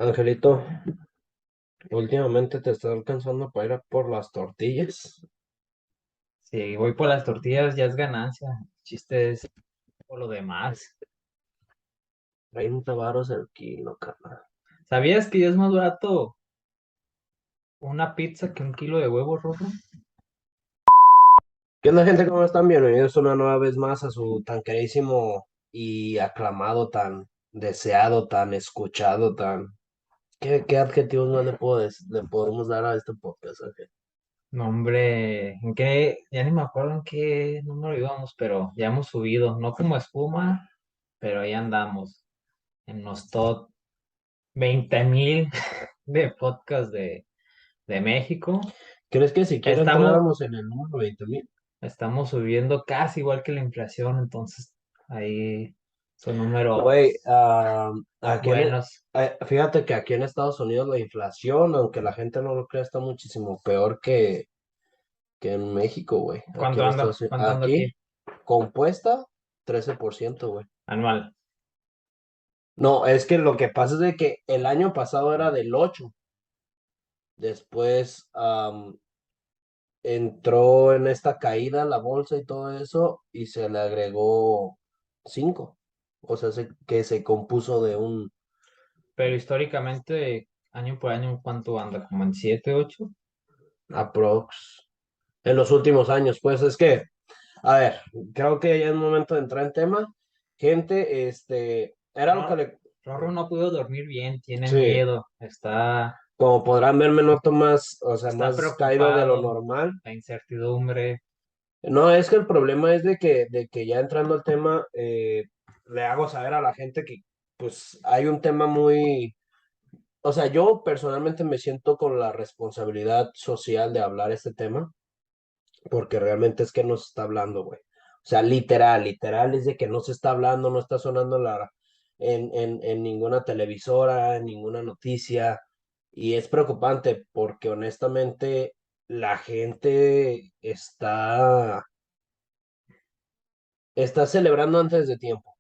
Angelito, últimamente te está alcanzando para ir a por las tortillas. Si voy por las tortillas, ya es ganancia. El chiste es por lo demás. 30 varos el kilo, carnal. ¿Sabías que ya es más barato una pizza que un kilo de huevos rojo? ¿Qué onda, gente? ¿Cómo están? Bienvenidos una nueva vez más a su tan queridísimo y aclamado, tan deseado, tan escuchado, tan... ¿Qué adjetivos más le podemos dar a este podcast, Ángel? No, hombre, ¿en qué? Ya ni me acuerdo en qué número íbamos, pero ya hemos subido. No como espuma, pero ahí andamos. En los top 20,000 de podcast de México. ¿Crees que siquiera Estamos, entráramos en el número 20,000? estamos subiendo casi igual que la inflación, entonces ahí son números Güey, aquí buenos. fíjate que aquí en Estados Unidos la inflación, aunque la gente no lo crea, está muchísimo peor que en México, güey. Aquí ¿Cuánto en anda? Estados Unidos. ¿Cuánto anda aquí? Aquí, compuesta, 13%, güey. Anual. No, es que lo que pasa es de que el año pasado era del 8. Después entró en esta caída la bolsa y todo eso y se le agregó 5. O sea, que se compuso de un Pero históricamente, año por año, ¿cuánto anda? ¿Como en 7, 8? aprox. En los últimos años, pues es que, a ver, creo que ya es momento de entrar en tema. Gente, era lo que No, le... Rorro no pudo dormir bien, tiene Sí, miedo, como podrán ver, me noto más, o sea, está más caído de lo preocupado, normal. la incertidumbre. No, es que el problema es de que ya entrando al tema, le hago saber a la gente que, pues, hay un tema muy, o sea, yo personalmente me siento con la responsabilidad social de hablar este tema, porque realmente es que no se está hablando, güey. O sea, literal, literal es de que no se está hablando, no está sonando en ninguna televisora, en ninguna noticia. Y es preocupante porque honestamente la gente está celebrando antes de tiempo.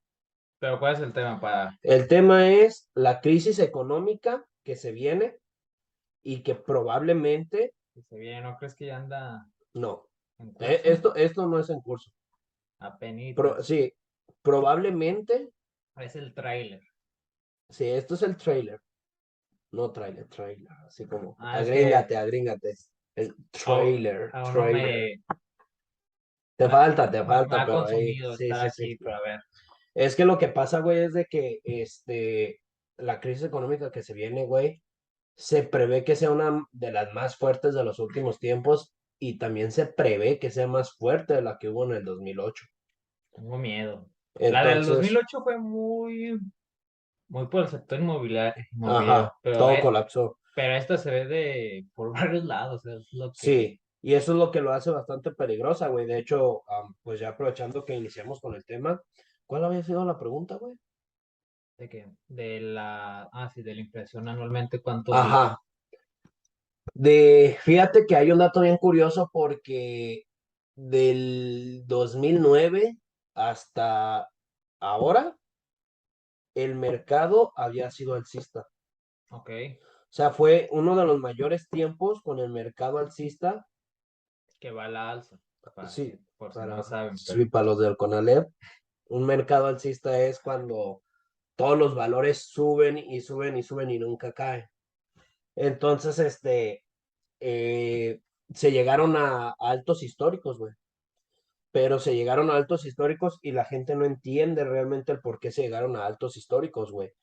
Pero ¿cuál es el tema para El tema es la crisis económica que se viene y que probablemente, que se viene? ¿No crees que ya anda no, en curso? esto no es en curso. Apenitas. Sí, probablemente, Es el tráiler. sí, esto es el trailer, no trailer, así como, Es que agríngate, el aún, trailer, aún no trailer. me, Te me falta, ha pero ahí, consumido sí, estar sí, sí. aquí, pero a ver. Es que lo que pasa, güey, es de que, la crisis económica que se viene, güey, se prevé que sea una de las más fuertes de los últimos tiempos y también se prevé que sea más fuerte de la que hubo en el 2008. Tengo miedo. La del Entonces, 2008 fue muy por el sector inmobiliario, ajá, todo colapsó. pero esta se ve de por varios lados, es lo que, Sí, y eso es lo que lo hace bastante peligrosa, güey. De hecho, pues ya aprovechando que iniciamos con el tema, ¿cuál había sido la pregunta, güey? sí, de la inflación anualmente, ¿cuánto Ajá, dices? fíjate que hay un dato bien curioso porque del 2009 hasta ahora, el mercado había sido alcista. Ok, O sea, fue uno de los mayores tiempos con el mercado alcista. que va a la alza, Sí, por si no saben, sí, pero para los del Conalep, un mercado alcista es cuando todos los valores suben y suben y suben y nunca caen. Entonces, eh, se llegaron a altos históricos, güey. Pero se llegaron a altos históricos y la gente no entiende realmente el por qué se llegaron a altos históricos, güey.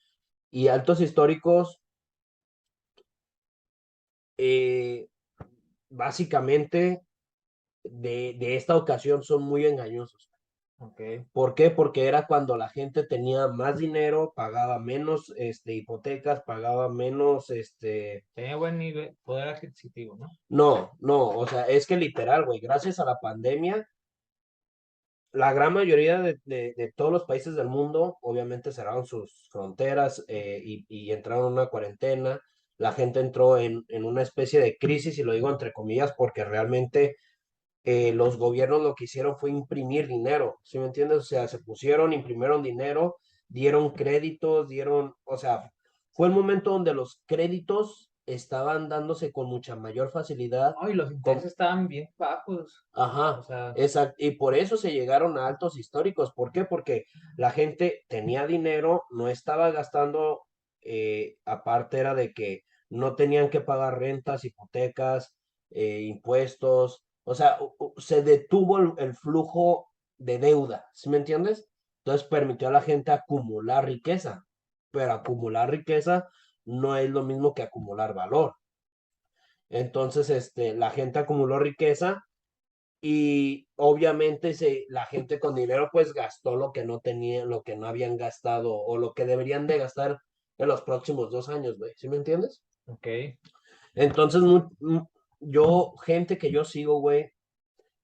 Y altos históricos, eh, básicamente, de esta ocasión son muy engañosos. ok. ¿Por qué? Porque era cuando la gente tenía más dinero, pagaba menos, hipotecas, pagaba menos, Tenía buen nivel, poder adquisitivo, ¿no? no, no, o sea, es que literal, güey, gracias a la pandemia, la gran mayoría de todos los países del mundo obviamente cerraron sus fronteras, y entraron en una cuarentena. La gente entró en una especie de crisis, y lo digo entre comillas, porque realmente los gobiernos lo que hicieron fue imprimir dinero, ¿sí me entiendes? O sea, se pusieron, imprimieron dinero, dieron créditos, dieron, o sea, fue el momento donde los créditos estaban dándose con mucha mayor facilidad. Ay, los Con, intereses estaban bien bajos. O ajá, sea, exacto. Y por eso se llegaron a altos históricos. ¿Por qué? Porque la gente tenía dinero, no estaba gastando, aparte era de que no tenían que pagar rentas, hipotecas, impuestos. O sea, se detuvo el flujo de deuda, ¿sí me entiendes? Entonces permitió a la gente acumular riqueza, pero acumular riqueza no es lo mismo que acumular valor. Entonces, la gente acumuló riqueza y obviamente la gente con dinero pues gastó lo que no tenían, lo que no habían gastado o lo que deberían de gastar en los próximos 2 años, güey. ¿Sí me entiendes? ok. Entonces, gente que yo sigo, güey,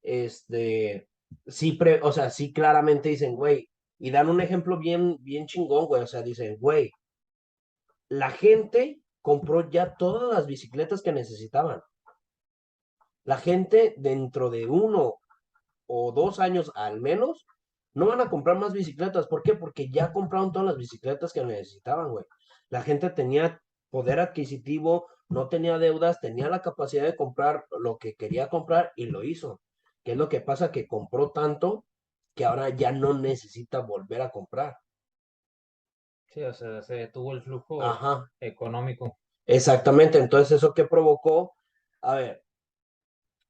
este, sí, o sea, sí claramente dicen, güey, y dan un ejemplo bien, bien chingón, güey. O sea, dicen, güey, la gente compró ya todas las bicicletas que necesitaban. La gente dentro de 1 o 2 años al menos, no van a comprar más bicicletas. ¿Por qué? Porque ya compraron todas las bicicletas que necesitaban, güey. La gente tenía poder adquisitivo, no tenía deudas, tenía la capacidad de comprar lo que quería comprar y lo hizo. ¿Qué es lo que pasa? Que compró tanto que ahora ya no necesita volver a comprar. Sí, o sea, se detuvo el flujo Ajá, económico. exactamente. Entonces, ¿eso qué provocó? A ver,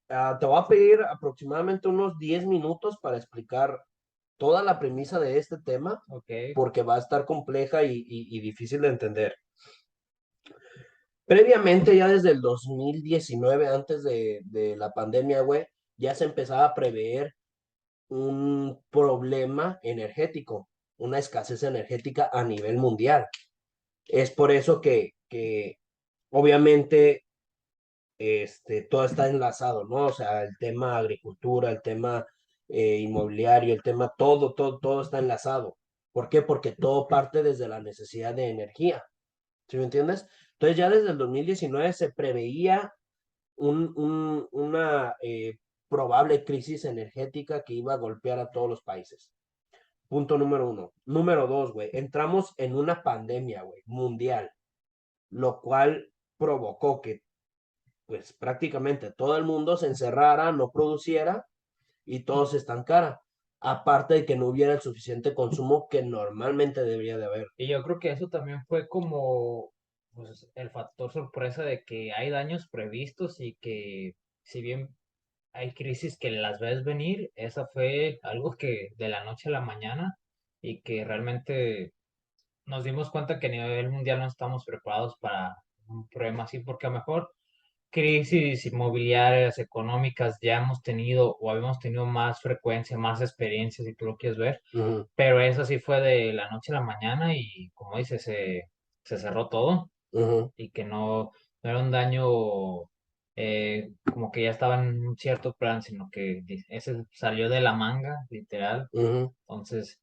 te voy a pedir aproximadamente unos 10 minutos para explicar toda la premisa de este tema, Ok. porque va a estar compleja y difícil de entender. Previamente, ya desde el 2019, antes de la pandemia, güey, ya se empezaba a prever un problema energético, una escasez energética a nivel mundial. Es por eso que obviamente todo está enlazado, ¿no? O sea, el tema agricultura, el tema inmobiliario, el tema, todo está enlazado. ¿Por qué? Porque todo parte desde la necesidad de energía, ¿sí me entiendes? Entonces ya desde el 2019 se preveía una probable crisis energética que iba a golpear a todos los países. Punto número uno. Número dos, güey, entramos en una pandemia, güey, mundial, lo cual provocó que pues prácticamente todo el mundo se encerrara, no produciera y todo se estancara. Aparte de que no hubiera el suficiente consumo que normalmente debería de haber. Y yo creo que eso también fue como pues, el factor sorpresa de que hay daños previstos y que si bien hay crisis que las ves venir, esa fue algo que de la noche a la mañana y que realmente nos dimos cuenta que a nivel mundial no estamos preparados para un problema así, porque a lo mejor crisis inmobiliarias, económicas ya hemos tenido o habíamos tenido más frecuencia, más experiencias, si tú lo quieres ver, Ujú, pero eso sí fue de la noche a la mañana y como dices, se cerró todo ujú, y que no era un daño como que ya estaba en un cierto plan, sino que ese salió de la manga, literal. ujú. Entonces,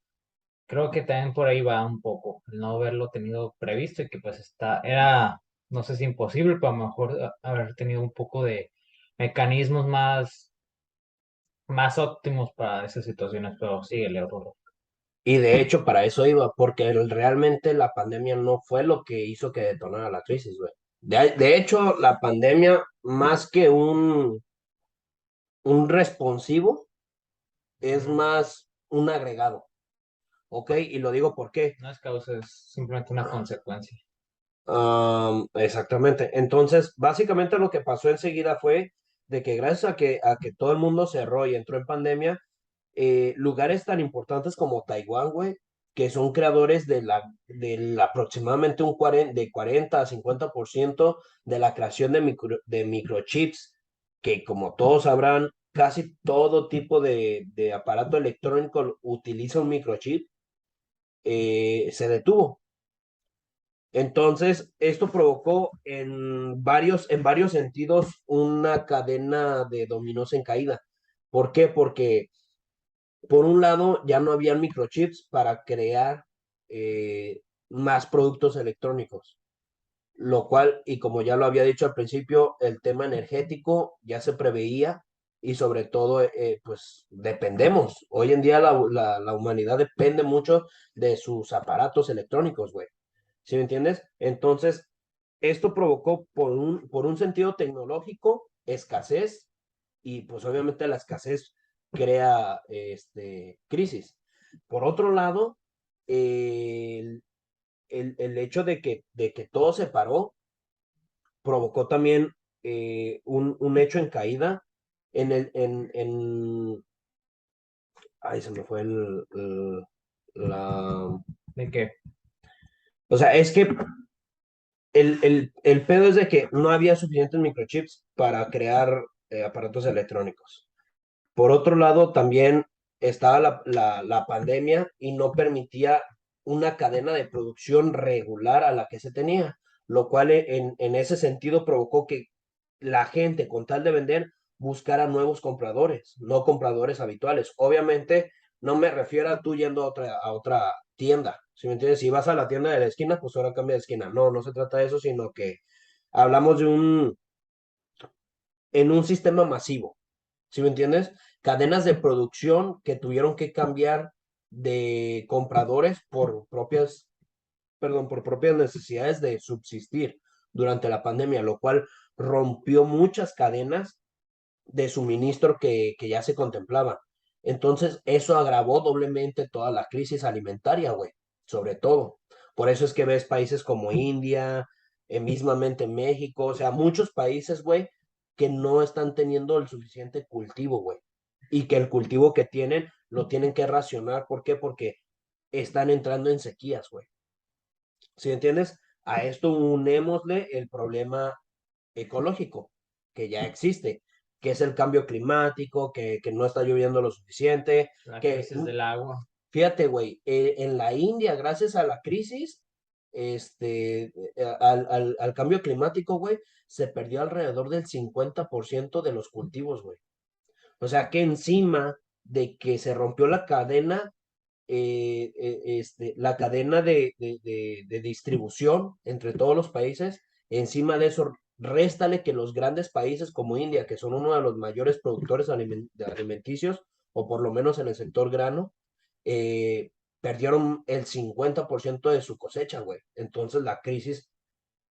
creo que también por ahí va un poco, el no haberlo tenido previsto y que pues era, no sé si imposible, pero a lo mejor haber tenido un poco de mecanismos más óptimos para esas situaciones, pero sí, el error. Y de hecho, para eso iba, porque realmente la pandemia no fue lo que hizo que detonara la crisis, güey. De hecho, la pandemia, más que un responsivo, es más un agregado, ¿ok? Y lo digo por qué. No es causa, es simplemente una consecuencia. Exactamente. Entonces, básicamente lo que pasó enseguida fue de que gracias a que todo el mundo cerró y entró en pandemia, lugares tan importantes como Taiwán, güey, que son creadores del aproximadamente de 40 a 50% de la creación de microchips, que como todos sabrán, casi todo tipo de aparato electrónico utiliza un microchip, se detuvo. Entonces, esto provocó en varios sentidos una cadena de dominós en caída. ¿Por qué? Porque por un lado ya no habían microchips para crear más productos electrónicos, lo cual, y como ya lo había dicho al principio, el tema energético ya se preveía y sobre todo, pues dependemos. Hoy en día la humanidad depende mucho de sus aparatos electrónicos, güey. ¿Sí me entiendes? Entonces, esto provocó por un sentido tecnológico escasez y pues obviamente la escasez crea crisis. Por otro lado, el, el hecho de que todo se paró provocó también un hecho en caída en ay, se me fue la... ¿De qué? O sea, es que el pedo es de que no había suficientes microchips para crear aparatos electrónicos. Por otro lado, también estaba la pandemia y no permitía una cadena de producción regular a la que se tenía, lo cual en ese sentido provocó que la gente, con tal de vender, buscara nuevos compradores, no compradores habituales. Obviamente, no me refiero a tú yendo a otra tienda. Si me entiendes, si vas a la tienda de la esquina, pues ahora cambia de esquina. No, no se trata de eso, sino que hablamos en un sistema masivo. ¿Sí me entiendes? Cadenas de producción que tuvieron que cambiar de compradores por propias, perdón, por propias necesidades de subsistir durante la pandemia, lo cual rompió muchas cadenas de suministro que ya se contemplaba. Entonces, eso agravó doblemente toda la crisis alimentaria, güey, sobre todo. Por eso es que ves países como India, mismamente México, o sea, muchos países, güey, que no están teniendo el suficiente cultivo, güey. Y que el cultivo que tienen lo tienen que racionar. ¿Por qué? Porque están entrando en sequías, güey. ¿Sí entiendes? A esto unémosle el problema ecológico que ya existe, que es el cambio climático, que no está lloviendo lo suficiente, La que crisis del agua. fíjate, güey, en la India, gracias a la crisis, al cambio climático, güey, se perdió alrededor del 50% de los cultivos, güey. O sea que encima de que se rompió la cadena, la cadena de distribución entre todos los países. Encima de eso, réstale que los grandes países como India, que son uno de los mayores productores alimenticios, o por lo menos en el sector grano, perdieron el 50% de su cosecha, güey. Entonces la crisis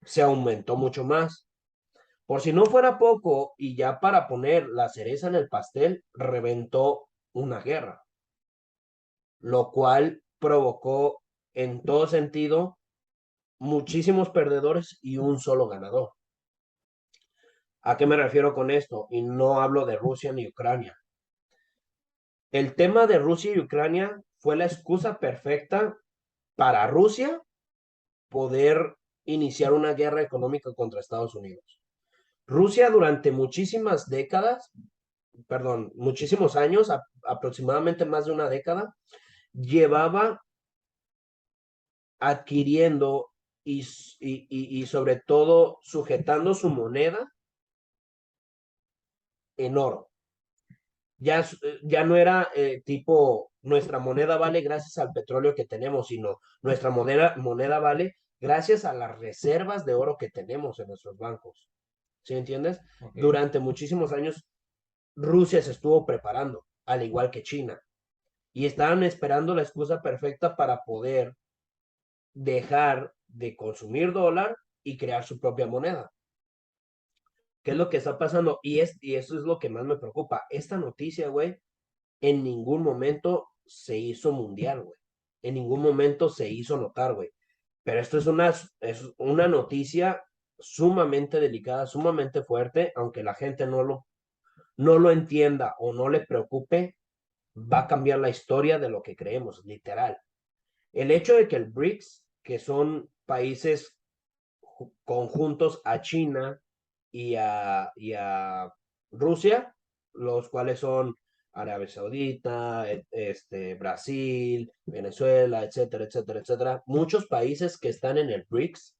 se aumentó mucho más. Por si no fuera poco, y ya para poner la cereza en el pastel, reventó una guerra, lo cual provocó en todo sentido muchísimos perdedores y un solo ganador. ¿A qué me refiero con esto? Y no hablo de Rusia ni Ucrania. El tema de Rusia y Ucrania fue la excusa perfecta para Rusia poder iniciar una guerra económica contra Estados Unidos. Rusia durante muchísimas décadas, perdón, muchísimos años, aproximadamente más de una década, llevaba adquiriendo y sobre todo sujetando su moneda en oro. Ya no era tipo, nuestra moneda vale gracias al petróleo que tenemos, sino nuestra moneda vale gracias a las reservas de oro que tenemos en nuestros bancos. ¿Sí entiendes? Ok. Durante muchísimos años Rusia se estuvo preparando, al igual que China, y estaban esperando la excusa perfecta para poder dejar de consumir dólar y crear su propia moneda. ¿Qué es lo que está pasando? Y eso es lo que más me preocupa. Esta noticia, güey, en ningún momento se hizo mundial, güey. En ningún momento se hizo notar, güey. Pero esto es una noticia sumamente delicada, sumamente fuerte, aunque la gente no lo entienda o no le preocupe, va a cambiar la historia de lo que creemos, literal. El hecho de que el BRICS, que son países conjuntos a China y a Rusia, los cuales son Arabia Saudita, Brasil, Venezuela, etcétera, etcétera, etcétera. Muchos países que están en el BRICS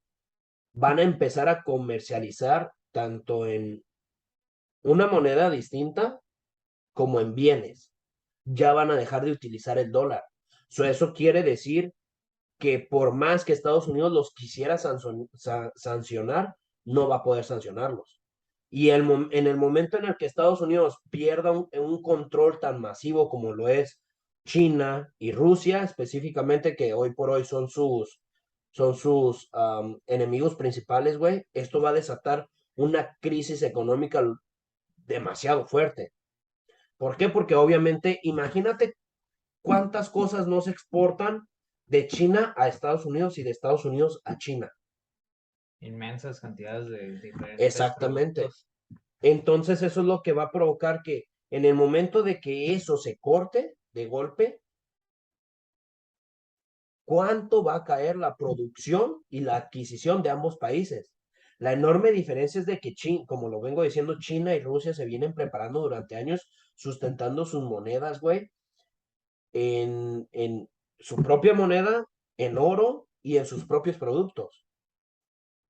van a empezar a comercializar tanto en una moneda distinta como en bienes. Ya van a dejar de utilizar el dólar. Eso quiere decir que por más que Estados Unidos los quisiera sancionar, no va a poder sancionarlos. Y en el momento en el que Estados Unidos pierda un control tan masivo como lo es China y Rusia, específicamente, que hoy por hoy son son sus enemigos principales, güey, esto va a desatar una crisis económica demasiado fuerte. ¿Por qué? Porque obviamente, imagínate cuántas cosas no se exportan de China a Estados Unidos y de Estados Unidos a China. Inmensas cantidades de diferentes Exactamente. productos. Entonces eso es lo que va a provocar que en el momento de que eso se corte de golpe, ¿cuánto va a caer la producción y la adquisición de ambos países? La enorme diferencia es de que China, como lo vengo diciendo, China y Rusia se vienen preparando durante años, sustentando sus monedas, güey, en su propia moneda, en oro y en sus propios productos.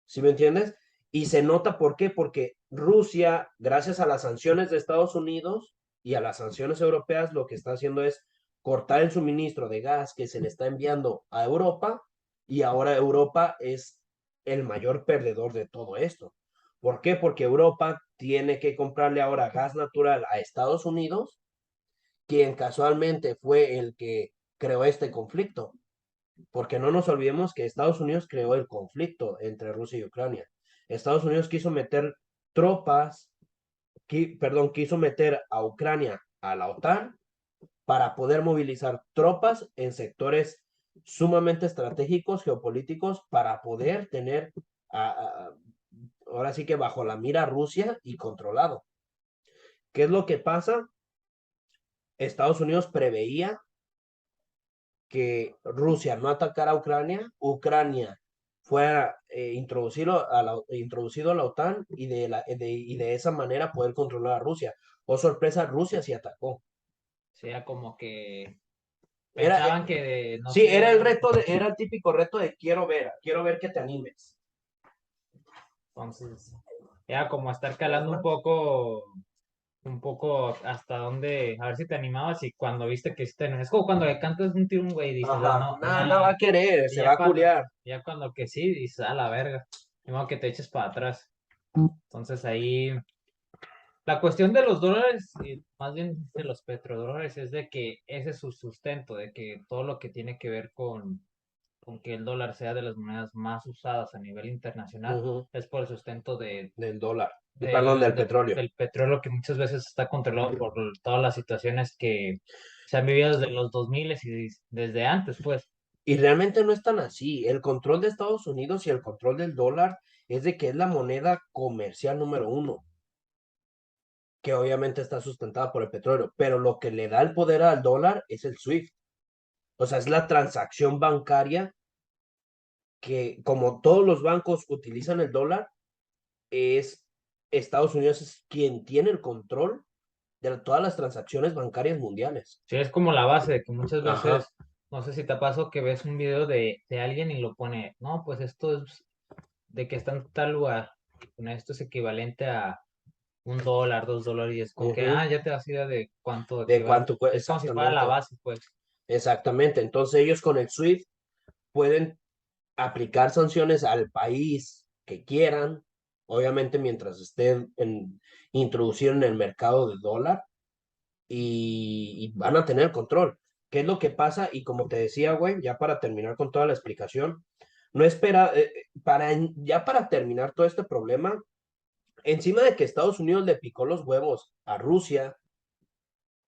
¿Sí me entiendes? Y se nota por qué, porque Rusia, gracias a las sanciones de Estados Unidos y a las sanciones europeas, lo que está haciendo es cortar el suministro de gas que se le está enviando a Europa y ahora Europa es el mayor perdedor de todo esto. ¿Por qué? Porque Europa tiene que comprarle ahora gas natural a Estados Unidos, quien casualmente fue el que creó este conflicto. Porque no nos olvidemos que Estados Unidos creó el conflicto entre Rusia y Ucrania. Estados Unidos quiso meter tropas, perdón, quiso meter a Ucrania a la OTAN para poder movilizar tropas en sectores sumamente estratégicos, geopolíticos, para poder tener ahora sí que bajo la mira Rusia y controlado. ¿Qué es lo que pasa? Estados Unidos preveía que Rusia no atacara a Ucrania, Ucrania fuera introducido a la OTAN y de esa manera poder controlar a Rusia. Oh, sorpresa, Rusia sí atacó. O sea, como que Era, pensaban que, no sí, era el sé, reto, era el típico reto de quiero ver que te animes. entonces, era como estar calando un poco hasta dónde, a ver si te animabas y cuando viste que sí es como cuando le cantas un tiro a un güey y dices, ah, Ajá, no, nada va a querer, y se va a culiar. ya cuando que sí, dices, a la verga, ni modo que te eches para atrás. Entonces ahí, la cuestión de los dólares, y más bien de los petrodólares, es de que ese es su sustento, de que todo lo que tiene que ver con que el dólar sea de las monedas más usadas a nivel internacional, Ujú, es por el sustento del dólar, perdón, del petróleo. del petróleo que muchas veces está controlado por todas las situaciones que se han vivido desde los 2000 y desde antes, pues. Y realmente no es tan así. El control de Estados Unidos y el control del dólar es de que es la moneda comercial número uno, que obviamente está sustentada por el petróleo, pero lo que le da el poder al dólar es el SWIFT. O sea, es la transacción bancaria que, como todos los bancos utilizan el dólar, es Estados Unidos es quien tiene el control de todas las transacciones bancarias mundiales. Sí, es como la base de que muchas Ajá. veces, no sé si te pasó que ves un video de alguien y lo pone, no, pues esto es de que está en tal lugar, con esto es equivalente a $1, $2, y es como que, Ujú. ya te das idea de cuánto De equivale. cuánto Es como si fuera la exactamente. base, pues. Exactamente. Entonces ellos con el SWIFT pueden aplicar sanciones al país que quieran, obviamente mientras estén introducido en el mercado de dólar y van a tener control. ¿Qué es lo que pasa? Y como te decía, güey, ya para terminar con toda la explicación, no espera, ya para terminar todo este problema, encima de que Estados Unidos le picó los huevos a Rusia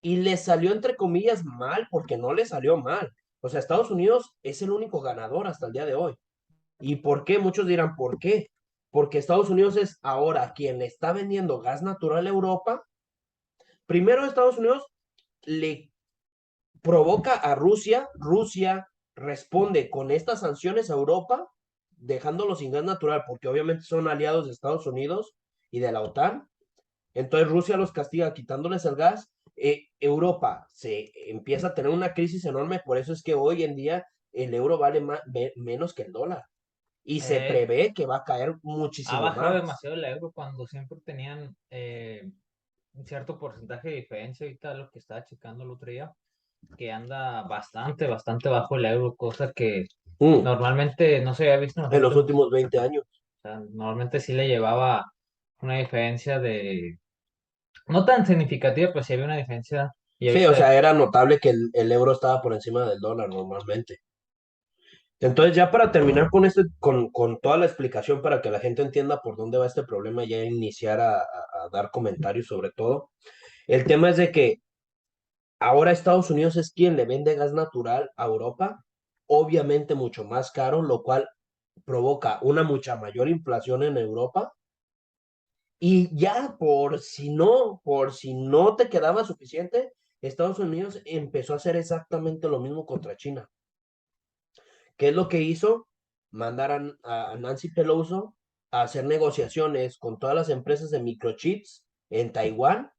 y le salió entre comillas mal, porque no le salió mal. O sea, Estados Unidos es el único ganador hasta el día de hoy. ¿Y por qué? Muchos dirán, ¿por qué? Porque Estados Unidos es ahora quien le está vendiendo gas natural a Europa. Primero Estados Unidos le provoca a Rusia, Rusia responde con estas sanciones a Europa, dejándolo sin gas natural, porque obviamente son aliados de Estados Unidos y de la OTAN. Entonces Rusia los castiga quitándoles el gas. Europa se empieza a tener una crisis enorme, por eso es que hoy en día el euro vale menos que el dólar y se Eh, prevé que va a caer Ha muchísimo bajado más. demasiado el euro cuando siempre tenían un cierto porcentaje de diferencia. Ahorita lo que estaba checando el otro día, que anda bastante bajo el euro, cosa que Mm, normalmente no se había visto en los en los últimos. últimos 20 años. O sea, normalmente sí le llevaba una diferencia de, no tan significativa, pero sí había una diferencia. Y Sí, o ahorita, sea, era notable que el euro estaba por encima del dólar normalmente. Entonces, ya para terminar con con toda la explicación para que la gente entienda por dónde va este problema, y ya iniciar a dar comentarios sobre todo. El tema es de que ahora Estados Unidos es quien le vende gas natural a Europa, obviamente mucho más caro, lo cual provoca una mucha mayor inflación en Europa. Y ya por si no te quedaba suficiente, Estados Unidos empezó a hacer exactamente lo mismo contra China. ¿Qué es lo que hizo? Mandar a Nancy Pelosi a hacer negociaciones con todas las empresas de microchips en Taiwán,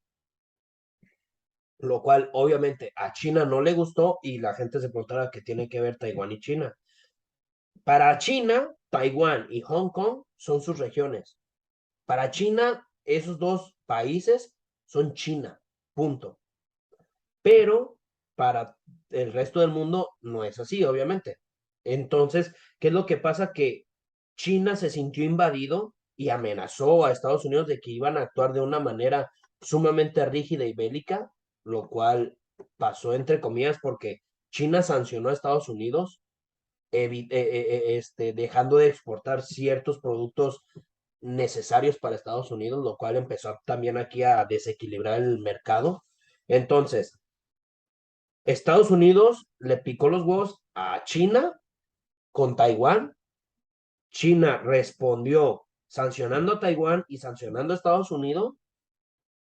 lo cual obviamente a China no le gustó y la gente se preguntaba qué tiene que ver Taiwán y China. Para China, Taiwán y Hong Kong son sus regiones. Para China, esos dos países son China, punto. Pero para el resto del mundo no es así, obviamente. Entonces, ¿qué es lo que pasa? Que China se sintió invadido y amenazó a Estados Unidos de que iban a actuar de una manera sumamente rígida y bélica, lo cual pasó entre comillas porque China sancionó a Estados Unidos, dejando de exportar ciertos productos necesarios para Estados Unidos, lo cual empezó también aquí a desequilibrar el mercado. Entonces, Estados Unidos le picó los huevos a China con Taiwán. China respondió sancionando a Taiwán y sancionando a Estados Unidos.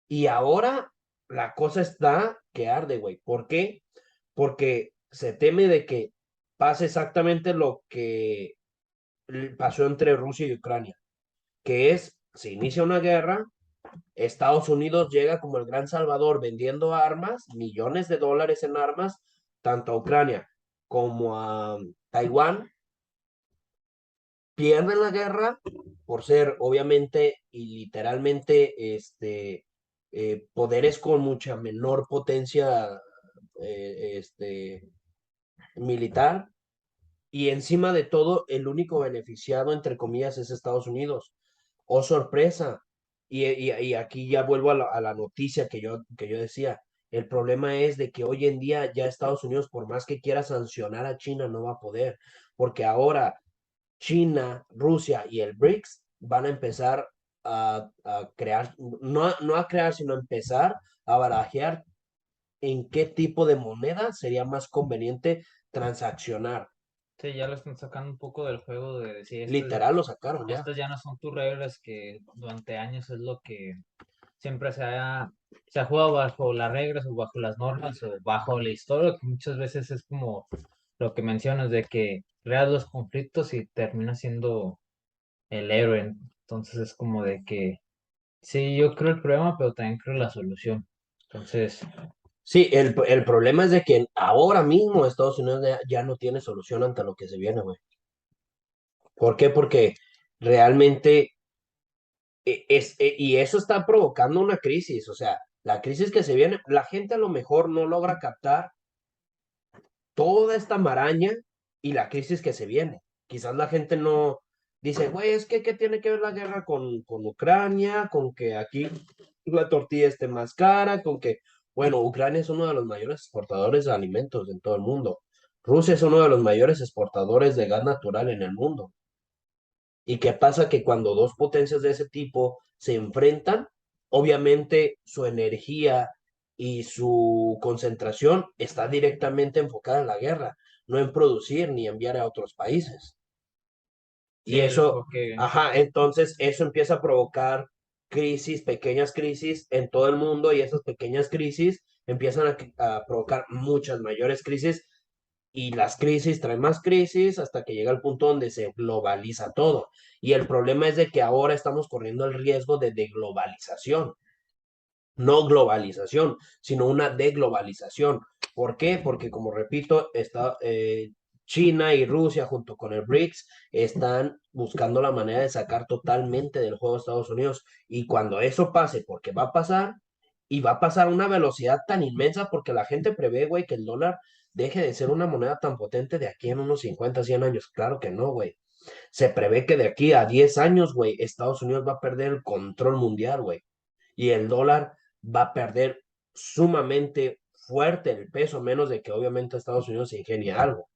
Y ahora la cosa está que arde, güey. ¿Por qué? Porque se teme de que pase exactamente lo que pasó entre Rusia y Ucrania, que es, se inicia una guerra. Estados Unidos llega como el gran salvador vendiendo armas, millones de dólares en armas, tanto a Ucrania como a Taiwán. Pierden la guerra por ser obviamente y literalmente poderes con mucha menor potencia militar, y encima de todo el único beneficiado entre comillas es Estados Unidos. Oh, sorpresa. Y aquí ya vuelvo a la noticia que yo decía. El problema es de que hoy en día ya Estados Unidos, por más que quiera sancionar a China, no va a poder, porque ahora China, Rusia y el BRICS van a empezar a crear, no a crear, sino a empezar a barajear en qué tipo de moneda sería más conveniente transaccionar. Sí, ya lo están sacando un poco del juego de decir, Literal lo sacaron ya. estas ya no son tus reglas que durante años es lo que siempre se ha jugado bajo las reglas o bajo las normas o bajo la historia, que muchas veces es como lo que mencionas de que creas los conflictos y termina siendo el héroe. Entonces es como de que sí, yo creo el problema, pero también creo la solución. Entonces, Sí, el problema es de que ahora mismo Estados Unidos ya no tiene solución ante lo que se viene, güey. ¿Por qué? Porque realmente y eso está provocando una crisis, o sea, la crisis que se viene, la gente a lo mejor no logra captar toda esta maraña y la crisis que se viene. Quizás la gente no dice, güey, es que ¿qué tiene que ver la guerra con Ucrania? Con que aquí la tortilla esté más cara, con que, bueno, Ucrania es uno de los mayores exportadores de alimentos en todo el mundo. Rusia es uno de los mayores exportadores de gas natural en el mundo. ¿Y qué pasa? Que cuando dos potencias de ese tipo se enfrentan, obviamente su energía y su concentración está directamente enfocada en la guerra, no en producir ni enviar a otros países. sí, Y el eso, enfoque, ajá, entonces eso empieza a provocar crisis, pequeñas crisis en todo el mundo, y esas pequeñas crisis empiezan a provocar muchas mayores crisis, y las crisis traen más crisis hasta que llega el punto donde se globaliza todo. Y el problema es de que ahora estamos corriendo el riesgo de deglobalización, no globalización, sino una deglobalización. ¿Por qué? Porque, como repito, China y Rusia junto con el BRICS están buscando la manera de sacar totalmente del juego a Estados Unidos. Y cuando eso pase, porque va a pasar, y va a pasar a una velocidad tan inmensa, porque la gente prevé, güey, que el dólar deje de ser una moneda tan potente de aquí en unos 50 100 años. Claro que no, güey. Se prevé que de aquí a 10 años, güey, Estados Unidos va a perder el control mundial, güey, y el dólar va a perder sumamente fuerte el peso, menos de que obviamente Estados Unidos se ingenie algo.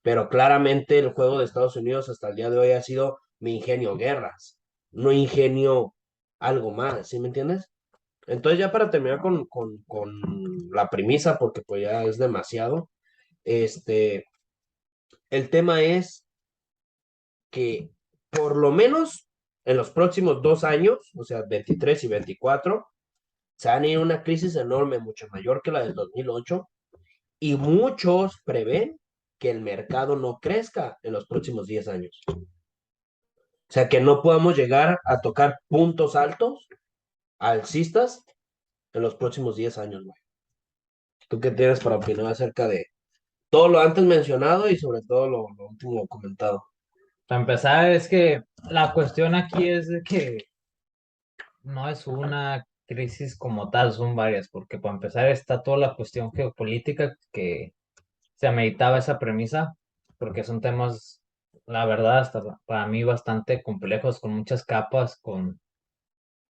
pero claramente el juego de Estados Unidos hasta el día de hoy ha sido me ingenio guerras, no ingenio algo más, ¿sí me entiendes? Entonces ya para terminar con la premisa, porque pues ya es demasiado, este, el tema es que por lo menos en los próximos 2 años, o sea, 23 y 24, se van a ir a una crisis enorme, mucho mayor que la del 2008, y muchos prevén que el mercado no crezca en los próximos 10 años. O sea, que no podamos llegar a tocar puntos altos, alcistas, en los próximos 10 años, güey. ¿Tú qué tienes para opinar acerca de todo lo antes mencionado y sobre todo lo último comentado? Para empezar, es que la cuestión aquí es de que no es una crisis como tal, son varias, porque para empezar está toda la cuestión geopolítica que se ameritaba esa premisa, porque son temas, la verdad, hasta para mí bastante complejos, con muchas capas, con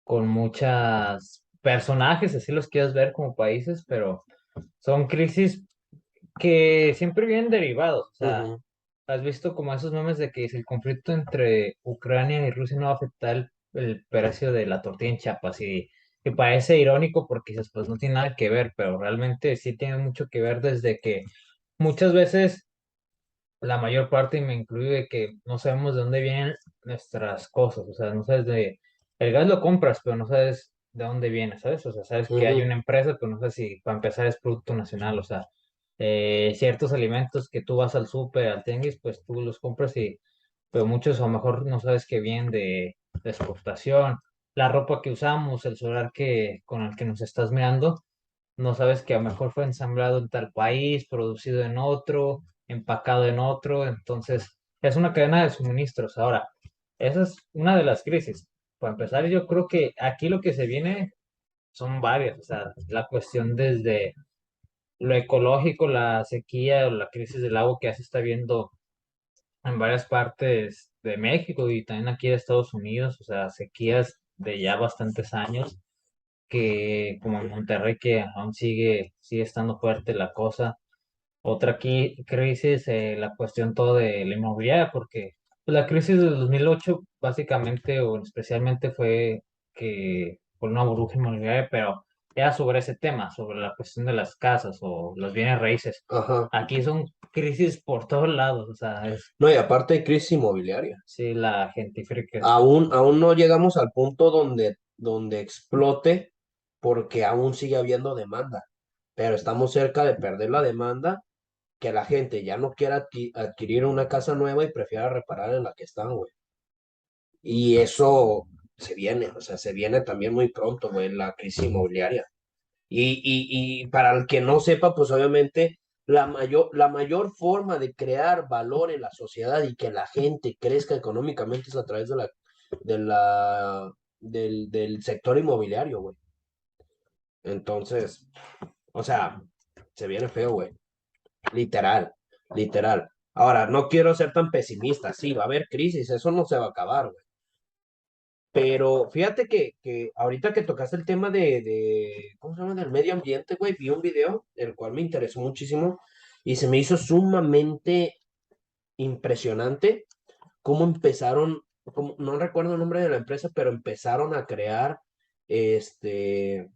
muchas personajes, así los quieres ver como países, pero son crisis que siempre vienen derivados. O sea, Ujú, has visto como esos memes de que si el conflicto entre Ucrania y Rusia no va a afectar el precio de la tortilla en Chiapas y que parece irónico porque dices, pues no tiene nada que ver, pero realmente sí tiene mucho que ver desde que muchas veces la mayor parte, y me incluye, de que no sabemos de dónde vienen nuestras cosas, o sea, no sabes de, el gas lo compras, pero no sabes de dónde viene, ¿sabes? O sea, sabes que hay ujú, una empresa, pero no sabes si para empezar es producto nacional, o sea, ciertos alimentos que tú vas al súper, al tianguis, pues tú los compras y, pero muchos a lo mejor no sabes que vienen de exportación, la ropa que usamos, el celular que, con el que nos estás mirando, no sabes que a lo mejor fue ensamblado en tal país, producido en otro, empacado en otro, entonces es una cadena de suministros. Ahora, esa es una de las crisis. Para empezar, yo creo que aquí lo que se viene son varias, o sea, la cuestión desde lo ecológico, la sequía o la crisis del agua que ya se está viendo en varias partes de México y también aquí de Estados Unidos, o sea, sequías de ya bastantes años que como en Monterrey que aún sigue estando fuerte la cosa. Otra aquí crisis, la cuestión todo de la inmobiliaria, porque pues, la crisis del 2008 básicamente o especialmente fue que por una burbuja inmobiliaria, pero era sobre ese tema, sobre la cuestión de las casas o los bienes raíces. ajá. Aquí son crisis por todos lados, o sea, es No, y aparte hay crisis inmobiliaria. sí la gentrificación. Aún no llegamos al punto donde explote porque aún sigue habiendo demanda, pero estamos cerca de perder la demanda, que la gente ya no quiera adquirir una casa nueva y prefiera reparar en la que están, güey. Y eso se viene, o sea, se viene también muy pronto, güey, la crisis inmobiliaria. Y para el que no sepa, pues obviamente la mayor forma de crear valor en la sociedad y que la gente crezca económicamente es a través de la, del sector inmobiliario, güey. Entonces, o sea, se viene feo, güey. Literal, literal. Ahora, no quiero ser tan pesimista. Sí, va a haber crisis, eso no se va a acabar, güey. Pero fíjate que ahorita que tocaste el tema ¿cómo se llama? Del medio ambiente, güey, vi un video, el cual me interesó muchísimo y se me hizo sumamente impresionante cómo empezaron, no recuerdo el nombre de la empresa, pero empezaron a crear este,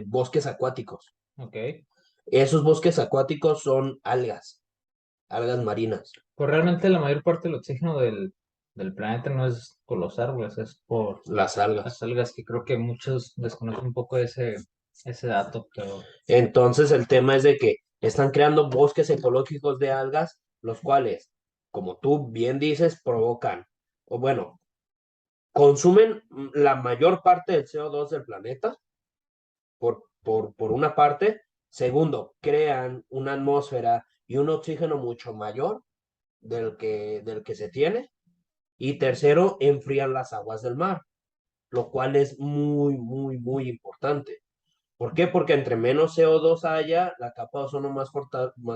bosques acuáticos. Ok. Esos bosques acuáticos son algas, algas marinas, Pues realmente la mayor parte del oxígeno del planeta no es por los árboles, es por las las algas. algas, que creo que muchos desconocen un poco ese dato, pero Entonces el tema es de que están creando bosques ecológicos de algas, los cuales, como tú bien dices, provocan, o bueno, consumen la mayor parte del CO2 del planeta, por una parte. Segundo, crean una atmósfera y un oxígeno mucho mayor del que se tiene. Y tercero, enfrían las aguas del mar, lo cual es muy, muy, muy importante. ¿Por qué? Porque entre menos CO2 haya, la capa de ozono más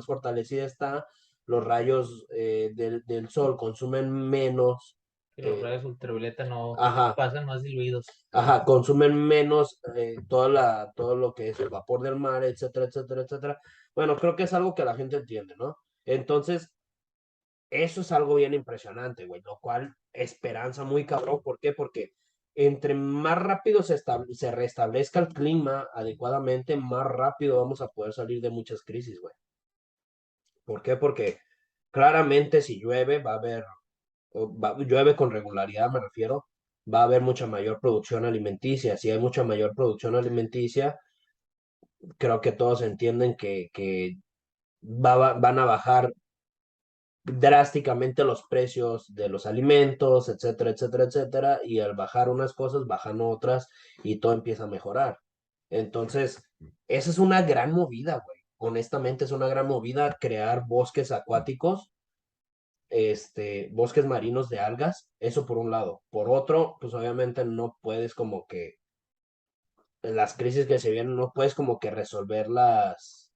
fortalecida está, los rayos del sol consumen menos, Que los eh, rayos ultravioleta no ajá, pasan más diluidos. ajá, consumen menos todo lo que es el vapor del mar, etcétera, etcétera, etcétera. Bueno, creo que es algo que la gente entiende, ¿no? Entonces, eso es algo bien impresionante, güey, lo cual esperanza muy cabrón. ¿Por qué? Porque entre más rápido se restablezca el clima adecuadamente, más rápido vamos a poder salir de muchas crisis, güey. ¿Por qué? Porque claramente si llueve, va a haber, llueve con regularidad, me refiero, va a haber mucha mayor producción alimenticia. Si hay mucha mayor producción alimenticia, creo que todos entienden que van a bajar drásticamente los precios de los alimentos, etcétera, etcétera, etcétera, y al bajar unas cosas, bajan otras y todo empieza a mejorar. Entonces, esa es una gran movida, güey. Honestamente, es una gran movida crear bosques acuáticos, bosques marinos de algas, eso por un lado. Por otro, pues obviamente no puedes como que las crisis que se vienen, no puedes como que resolverlas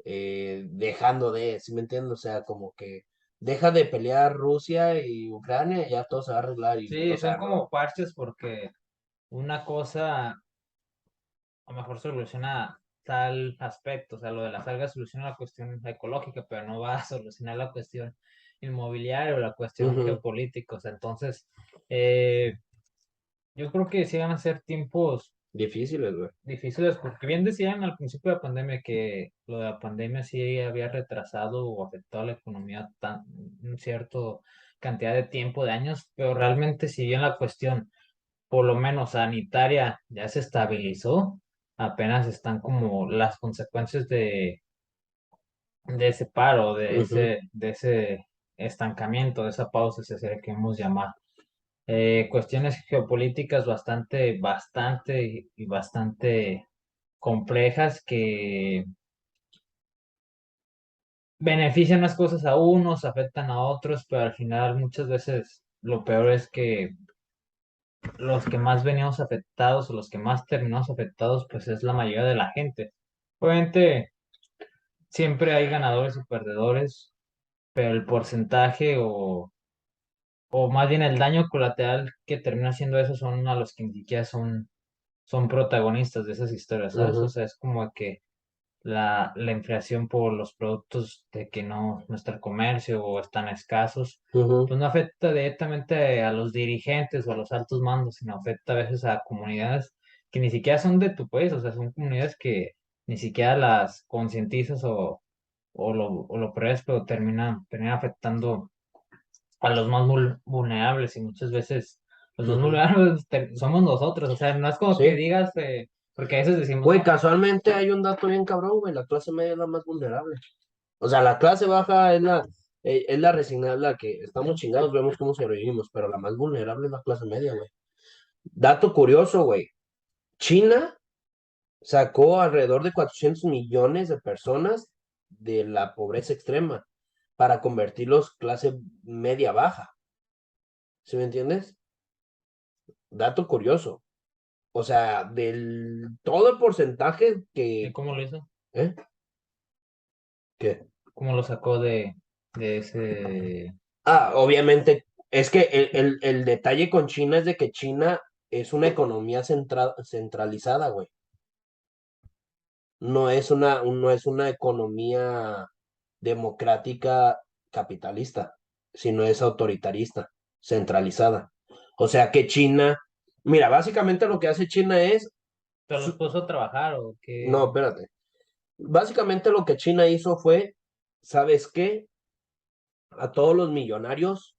dejando de, ¿sí me entiendes? O sea, como que deja de pelear Rusia y Ucrania y ya todo se va a arreglar. Y, o Sí, son sea, no. como parches porque una cosa a lo mejor soluciona tal aspecto, o sea, lo de las algas soluciona la cuestión ecológica, pero no va a solucionar la cuestión inmobiliaria o la cuestión Ujú. geopolítica. O sea, entonces, eh, yo creo que sí van a ser tiempos Difíciles, güey. difíciles, porque bien decían al principio de la pandemia que lo de la pandemia sí había retrasado o afectado a la economía un cierto cantidad de tiempo, de años, pero realmente si bien la cuestión, por lo menos sanitaria, ya se estabilizó, apenas están como las consecuencias de ese paro, Ujú, de ese estancamiento, de esa pausa, si se le queremos llamar. Cuestiones geopolíticas bastante complejas que benefician unas cosas a unos, afectan a otros, pero al final muchas veces lo peor es que los que más venimos afectados o los que más terminamos afectados, pues es la mayoría de la gente. Obviamente siempre hay ganadores y perdedores, pero el porcentaje o más bien el daño colateral que termina haciendo eso son a los que ni siquiera son protagonistas de esas historias, ¿sabes? O ujú, sea, es como que la inflación por los productos de que no está el comercio o están escasos, ujú, pues no afecta directamente a los dirigentes o a los altos mandos, sino afecta a veces a comunidades que ni siquiera son de tu país, o sea, son comunidades que ni siquiera las concientizas o lo prevés, pero termina afectando a los más vulnerables y muchas veces los más ujú. vulnerables somos nosotros, o sea, no es como que Sí. digas, porque a veces decimos, Güey, no. casualmente hay un dato bien cabrón, güey. La clase media es la más vulnerable. O sea, la clase baja es la resignada, la que estamos chingados, vemos cómo sobrevivimos, pero la más vulnerable es la clase media, güey. Dato curioso, güey. China sacó alrededor de 400 millones de personas de la pobreza extrema para convertirlos clase media baja. ¿Sí me entiendes? Dato curioso. O sea, del todo el porcentaje ¿Y que... cómo lo hizo? ¿Eh? ¿Qué? ¿Cómo lo sacó de ese... Ah, obviamente, es que el detalle con China es de que China es una economía centralizada, güey. No es una economía democrática capitalista, sino es autoritarista, centralizada. O sea que China, mira, básicamente lo que hace China es, ¿Pero los puso a trabajar o no, qué? espérate, básicamente lo que China hizo fue, ¿sabes qué? A todos los millonarios,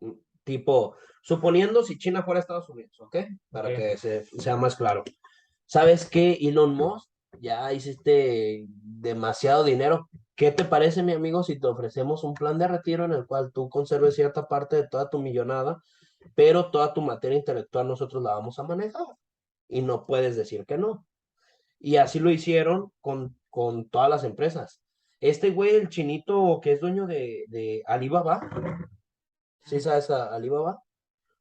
mm, tipo, suponiendo si China fuera Estados Unidos, ¿ok? Ok. Para que sea más claro. ¿Sabes qué, Elon Musk? Ya hiciste demasiado dinero. ¿Qué te parece, mi amigo, si te ofrecemos un plan de retiro en el cual tú conserves cierta parte de toda tu millonada, pero toda tu materia intelectual nosotros la vamos a manejar? Y no puedes decir que no. Y así lo hicieron con todas las empresas. Este güey, el chinito que es dueño de Alibaba, ¿sí sabes a Alibaba?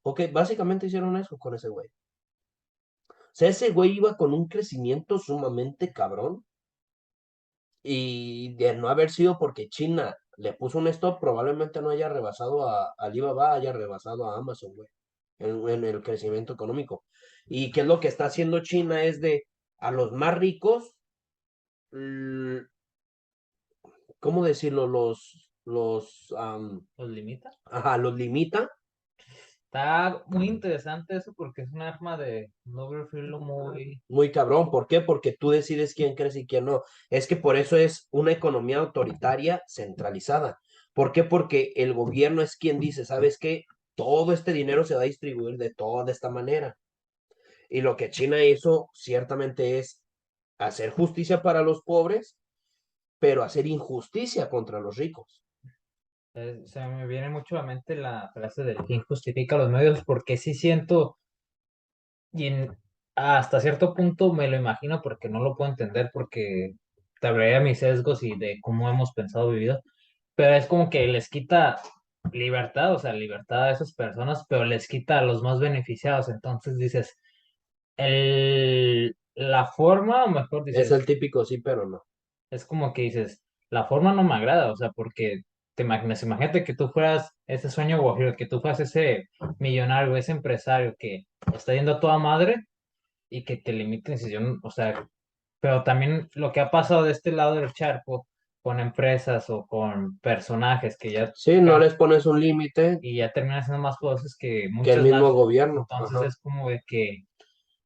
Ok, básicamente hicieron eso con ese güey. O sea, ese güey iba con un crecimiento sumamente cabrón. Y de no haber sido porque China le puso un stop, probablemente no haya rebasado a Alibaba, haya rebasado a Amazon, güey, en el crecimiento económico. ¿Y qué es lo que está haciendo China? Es de a los más ricos, mm, ¿cómo decirlo? ¿Los limita? Ajá, los limita. Está muy interesante eso porque es un arma de doble filo muy... Muy cabrón, ¿por qué? Porque tú decides quién crece y quién no. Es que por eso es una economía autoritaria centralizada. ¿Por qué? Porque el gobierno es quien dice, ¿sabes qué? Todo este dinero se va a distribuir de toda esta manera. Y lo que China hizo ciertamente es hacer justicia para los pobres, pero hacer injusticia contra los ricos. Se me viene mucho a la mente la frase del fin justifica los medios porque sí siento y hasta cierto punto me lo imagino porque no lo puedo entender porque te hablaría de mis sesgos y de cómo hemos pensado vivido, pero es como que les quita libertad, o sea, libertad a esas personas, pero les quita a los más beneficiados. Entonces dices, la forma, o mejor Es dices, el típico sí, pero no. es como que dices, la forma no me agrada, o sea, porque te imaginas, imagínate que tú fueras ese sueño guajiro, que tú fueras ese millonario, ese empresario que está yendo a toda madre y que te limiten, si yo, o sea, pero también lo que ha pasado de este lado del charco con empresas o con personajes que ya Sí, no les pones un límite y ya terminan siendo más poderosos que que el muchas mismo naciones. gobierno. Entonces Ajá. es como de que,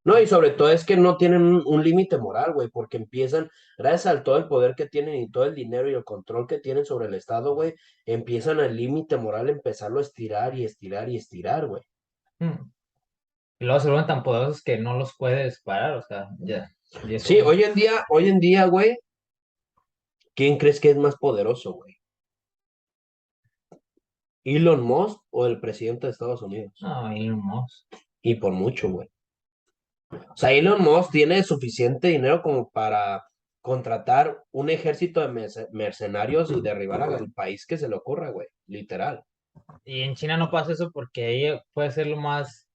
No, y sobre todo es que no tienen un límite moral, güey, porque empiezan, gracias al todo el poder que tienen y todo el dinero y el control que tienen sobre el Estado, güey, empiezan el límite moral, empezarlo a estirar y estirar y estirar, güey. mm, y luego se vuelven tan poderosos que no los puedes parar, o sea, ya, y Sí, eso, hoy en día, güey, ¿quién crees que es más poderoso, güey? ¿Elon Musk o el presidente de Estados Unidos? no, Elon Musk. Y por mucho, güey. O sea, Elon Musk tiene suficiente dinero como para contratar un ejército de mercenarios y derribar al país que se le ocurra, güey, literal. Y en China no pasa eso porque ahí puede ser lo más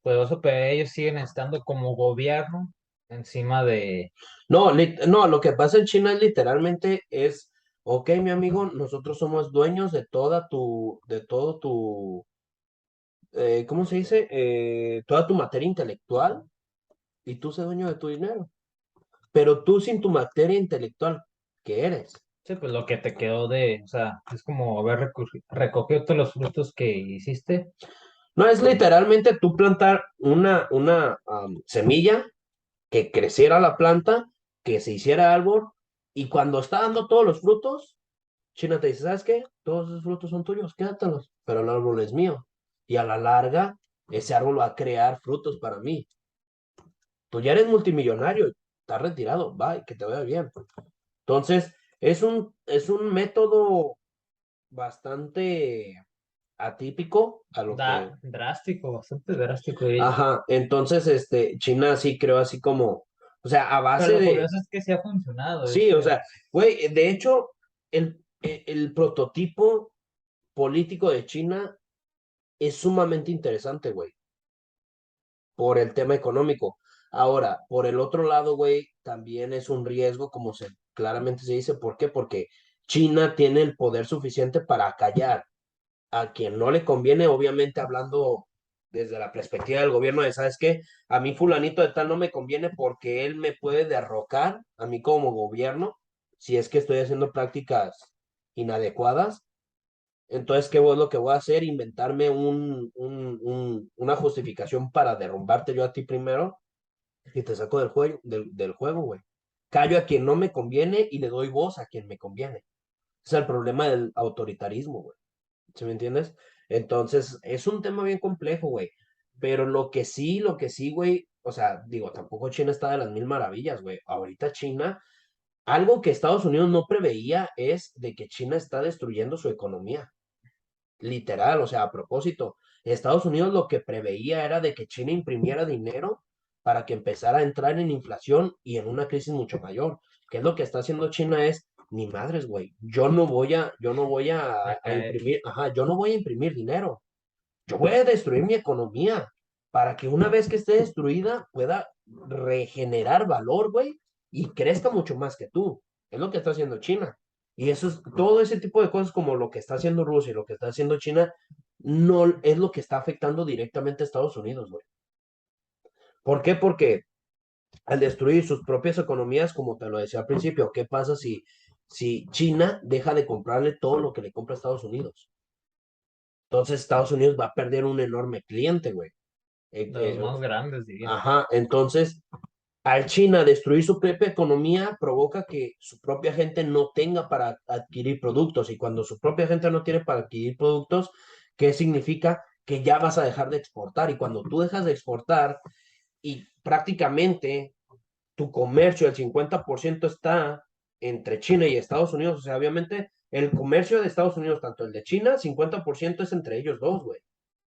poderoso, pero ellos siguen estando como gobierno encima de... No, no, lo que pasa en China es literalmente es, ok, mi amigo, nosotros somos dueños de todo tu, ¿cómo se dice? Toda tu materia intelectual y tú sé dueño de tu dinero. Pero tú sin tu materia intelectual, ¿qué eres? Sí, pues lo que te quedó de, o sea, es como haber recogido todos los frutos que hiciste. No, es literalmente tú plantar una semilla, que creciera la planta, que se hiciera árbol, y cuando está dando todos los frutos, China te dice, ¿sabes qué? Todos esos frutos son tuyos, quédatelos, pero el árbol es mío. Y a la larga, ese árbol va a crear frutos para mí. Tú ya eres multimillonario, estás retirado, bye, que te vaya bien. Entonces, es un método bastante atípico a lo que... Drástico, bastante drástico, diría yo. Ajá, entonces, China sí creo así como, o sea, a Pero base lo de, curioso es que sí ha funcionado sí, o ese. sea, güey, de hecho, el prototipo político de China es sumamente interesante, güey, por el tema económico. Ahora, por el otro lado, güey, también es un riesgo, como claramente se dice, ¿por qué? Porque China tiene el poder suficiente para callar a quien no le conviene, obviamente hablando desde la perspectiva del gobierno de, ¿sabes qué? A mí fulanito de tal no me conviene porque él me puede derrocar a mí como gobierno si es que estoy haciendo prácticas inadecuadas. Entonces, ¿qué es lo que voy a hacer? Inventarme una justificación para derrumbarte yo a ti primero y te saco del juego, güey. Callo a quien no me conviene y le doy voz a quien me conviene. Ese es el problema del autoritarismo, güey. ¿Sí me entiendes? Entonces, es un tema bien complejo, güey. Pero lo que sí, güey, o sea, digo, tampoco China está de las mil maravillas, güey. Ahorita China, algo que Estados Unidos no preveía es de que China está destruyendo su economía. Literal, o sea, a propósito. Estados Unidos lo que preveía era de que China imprimiera dinero para que empezara a entrar en inflación y en una crisis mucho mayor. ¿Qué es lo que está haciendo China? Es, ni madres, güey. Yo no voy A a caer. imprimir, ajá, yo no voy a imprimir dinero. Yo voy a destruir mi economía para que una vez que esté destruida pueda regenerar valor, güey, y crezca mucho más que tú. Es lo que está haciendo China. Y eso es, todo ese tipo de cosas como lo que está haciendo Rusia y lo que está haciendo China, no es lo que está afectando directamente a Estados Unidos, güey. ¿Por qué? Porque al destruir sus propias economías, como te lo decía al principio, ¿qué pasa si China deja de comprarle todo lo que le compra a Estados Unidos? Entonces Estados Unidos va a perder un enorme cliente, güey. Eh, De los eh, más grandes, diría. ajá, entonces al China destruir su propia economía provoca que su propia gente no tenga para adquirir productos y cuando su propia gente no tiene para adquirir productos, ¿qué significa? Que ya vas a dejar de exportar y cuando tú dejas de exportar y prácticamente tu comercio, el 50% está entre China y Estados Unidos, o sea, obviamente el comercio de Estados Unidos, tanto el de China, 50% es entre ellos dos, güey,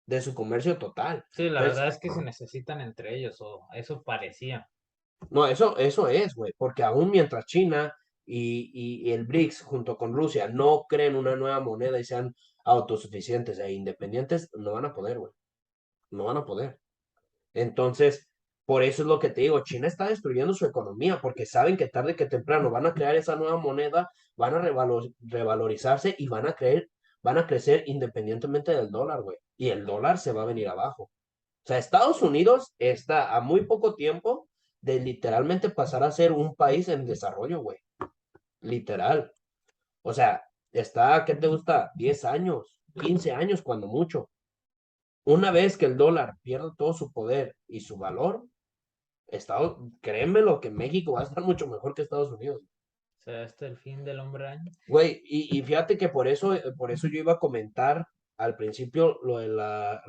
de su comercio total. Sí, la Entonces, verdad es que se necesitan entre ellos, o eso parecía. no, eso es, güey, porque aún mientras China y el BRICS junto con Rusia no creen una nueva moneda y sean autosuficientes e independientes, no van a poder, güey, no van a poder. Entonces, por eso es lo que te digo, China está destruyendo su economía porque saben que tarde que temprano van a crear esa nueva moneda, van a revalorizarse y van a crecer independientemente del dólar, güey. Y el dólar se va a venir abajo. O sea, Estados Unidos está a muy poco tiempo de literalmente pasar a ser un país en desarrollo, güey. Literal. O sea, está, ¿qué te gusta? 10 años, 15 años cuando mucho. Una vez que el dólar pierda todo su poder y su valor, créeme lo que México va a estar mucho mejor que Estados Unidos. ¿Será este el fin del hombre araña? Güey, y fíjate que por eso yo iba a comentar al principio la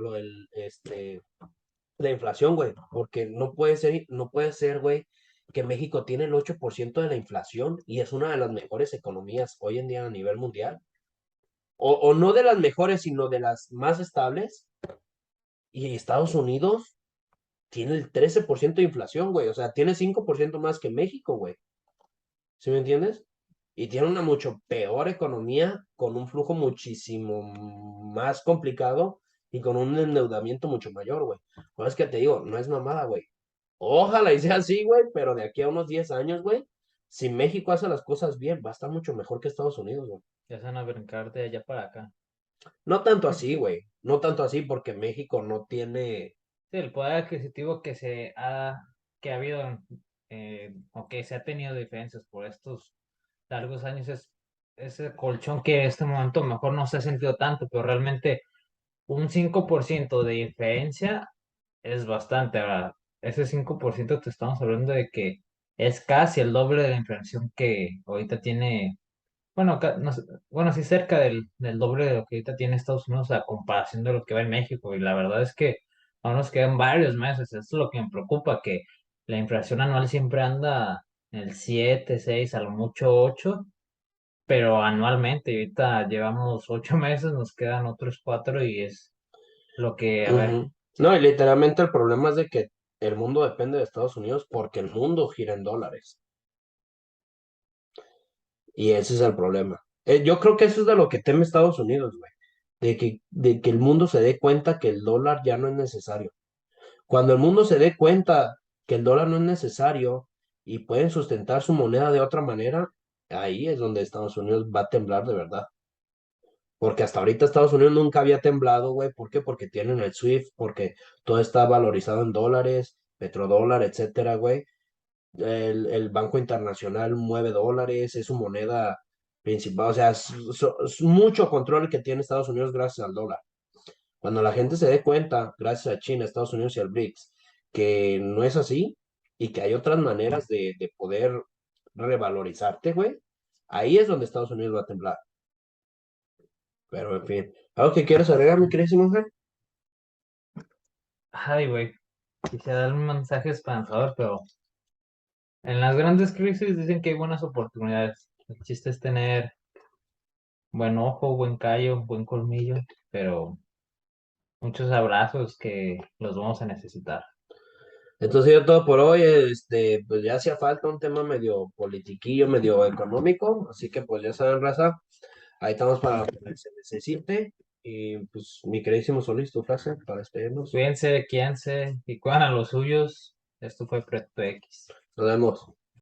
inflación, güey, porque no puede ser, güey, que México tiene el 8% de la inflación y es una de las mejores economías hoy en día a nivel mundial. O no de las mejores, sino de las más estables. Y Estados Unidos tiene el 13% de inflación, güey. O sea, tiene 5% más que México, güey. ¿Sí me entiendes? Y tiene una mucho peor economía, con un flujo muchísimo más complicado y con un endeudamiento mucho mayor, güey. Pues es que te digo, no es mamada, güey. Ojalá y sea así, güey, pero de aquí a unos 10 años, güey, si México hace las cosas bien, va a estar mucho mejor que Estados Unidos, güey. Ya se van a brincar de allá para acá. No tanto así, güey. No tanto así porque México no tiene... Sí, el poder adquisitivo que ha habido, o que se ha tenido diferencias por estos largos años es ese colchón que en este momento mejor no se ha sentido tanto, pero realmente un 5% de diferencia es bastante. Ahora, ese 5% te estamos hablando de que es casi el doble de la inflación que ahorita tiene, bueno, no sé, bueno, sí cerca del doble de lo que ahorita tiene Estados Unidos a comparación de lo que va en México. Y la verdad es que aún nos quedan varios meses. Eso es lo que me preocupa, que la inflación anual siempre anda en el 7 6 a lo mucho 8, pero anualmente. Y ahorita llevamos 8 meses, nos quedan otros 4 y es lo que, a ver, Ujú. No, y literalmente el problema es de que el mundo depende de Estados Unidos porque el mundo gira en dólares. Y ese es el problema. Yo creo que eso es de lo que teme Estados Unidos, güey. De que el mundo se dé cuenta que el dólar ya no es necesario. Cuando el mundo se dé cuenta que el dólar no es necesario y pueden sustentar su moneda de otra manera, ahí es donde Estados Unidos va a temblar de verdad. Porque hasta ahorita Estados Unidos nunca había temblado, güey. ¿Por qué? Porque tienen el SWIFT, porque todo está valorizado en dólares, petrodólar, etcétera, güey. El Banco Internacional mueve dólares, es su moneda principal. O sea, es mucho control que tiene Estados Unidos gracias al dólar. Cuando la gente se dé cuenta, gracias a China, Estados Unidos y al BRICS, que no es así y que hay otras maneras de poder revalorizarte, güey, ahí es donde Estados Unidos va a temblar. Pero en fin, ¿algo que quieras agregar, mi querida mujer? ay, güey, quisiera dar un mensaje esperanzador, pero en las grandes crisis dicen que hay buenas oportunidades. El chiste es tener buen ojo, buen callo, buen colmillo, pero muchos abrazos que los vamos a necesitar. Entonces, ya todo por hoy, pues ya hacía falta un tema medio politiquillo, medio económico, así que pues ya saben, raza, ahí estamos para lo que se necesite. Y pues, mi queridísimo Solís, tu frase para despedirnos. Cuídense, quídense y cuidan a los suyos. Esto fue Proyecto X. Nos vemos.